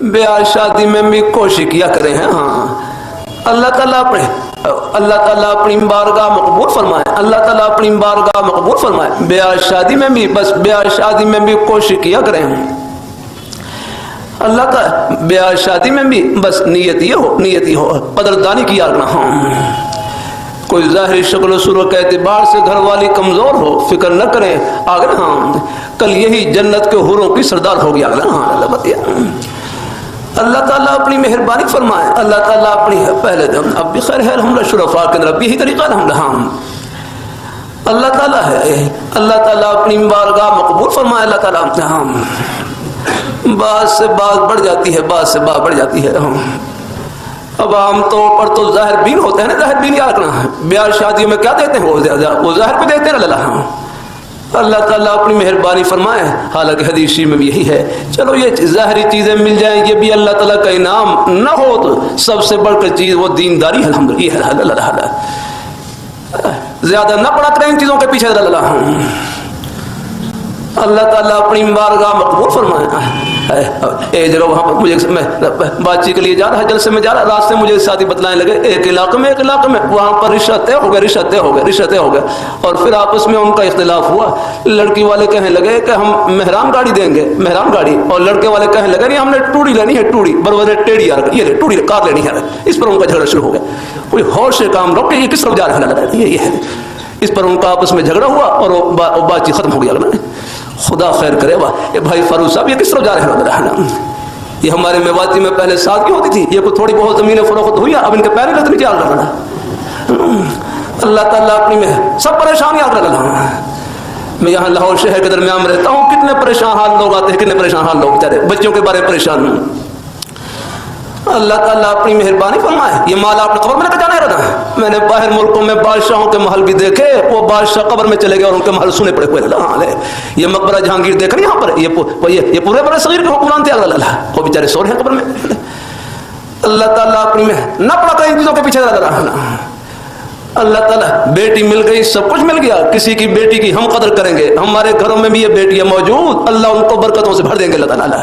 ब्याह शादी में भी कोशिश किया करें हैं। हाँ, अल्लाह ताला अपनी बारगाह मकबूल फरमाए, अल्लाह ताला अपनी बारगाह मकबूल फरमाए। ब्याह शादी में भी बस ब्याह शादी में भी कोशिश किया करें। अल्लाह का ब्याह शादी में भी बस नियत ही हो कदरदानी किया करना। हाँ, कोई ज़ाहिरी शक्ल सूरत के एतबार से घर वाली कमज़ोर हो, फिक्र न करें आगे। हाँ, कल यही जन्नत के हुरों की सरदार हो गया। हाँ, अल्लाह ताला अपनी मेहरबानी फरमाए, अल्लाह ताला अपनी पहले अब भी खैर है हम शुरफा के अंदर यही तरीका हम अल्लाह ताला है, अल्लाह ताला अपनी बारगाह मकबूल फरमाए। अल्लाह ताला हम बात से बात बढ़ जाती है, बात से बात बढ़ जाती है। अब आम तौर पर तो ज़ाहिर बीन होते हैं ना, ज़ाहिर बीन क्या रखना है। ब्याह शादी में क्या देते हैं वो ज़्यादा वो ज़ाहिर पे देते हैं अल्लाह। अल्लाह ताला अपनी मेहरबानी फरमाए। हालांकि हदीस में भी यही है, चलो ये ज़ाहिरी चीज़ें मिल जाएं, ये भी अल्लाह ताला का इनाम न हो तो सबसे बढ़कर चीज़ वो दीनदारी है। अल्हम्दुलिल्लाह ज़्यादा न पड़ा करें इन चीज़ों के पीछे। अल्लाह ताला अपनी बारगाह मकबूल फरमाए। जरा वहाँ पर मुझे मैं बातचीत के लिए जा रहा, जलसे में जा रहा, रास्ते मुझे साथी बतलाने लगे एक इलाके में वहाँ पर रिश्ते हो गए और फिर आपस में उनका इख्तिलाफ हुआ। लड़की वाले कहने लगे कि हम मेहराम गाड़ी देंगे, मेहराम गाड़ी, और लड़के वाले कहने लगे नहीं हमने टूड़ी लेनी है, टूड़ी बरबर टेढ़ी यार, ये टूड़ी कार लेनी है। इस पर उनका झगड़ा शुरू हो गया। कोई होश से काम रोके, ये किस तरफ जा रहा है, ये है। इस पर उनका आपस में झगड़ा हुआ और बातचीत खत्म हो गया। खुदा खैर करे। वाह, ये भाई फारूक साहब ये किस तरफ जा रहे हैं? ये हमारे मेवाती में पहले साथ की होती थी, ये कोई थोड़ी बहुत जमीनें फरोख्त हुई, अब इनके पैर लगते क्या रहा। अल्लाह ताला अपनी में सब परेशान याद रखना। मैं यहाँ लाहौर शहर के दरमियान में रहता हूँ, कितने परेशान हाल लोग आते हैं, कितने परेशान हाल लोग बेचारे बच्चों के बारे में परेशान हूँ। अल्लाह ताला अपनी मेहरबानी फरमाए। ये माल आपने कब्र में लेकर जाना है। मैंने बाहर मुल्कों में बादशाहों के महल भी देखे, वो बादशाह कब्र में चले गए और उनके महल सुने पड़े हुए। ये मकबरा जहांगीर देख रहे यहाँ पर, ये पूरे बड़े सगीर के हुक्मरान थे, वो बेचारे सो रहे हैं कब्र में। अल्लाह ताला अपनी में न पड़ा कहीं चीजों के पीछे रहना। अल्लाह ताला बेटी मिल गई, सब कुछ मिल गया। किसी की बेटी की हम कदर करेंगे, हमारे घरों में भी ये बेटियां मौजूद, अल्लाह उनको बरकतों से भर देंगे अल्लाह ताला।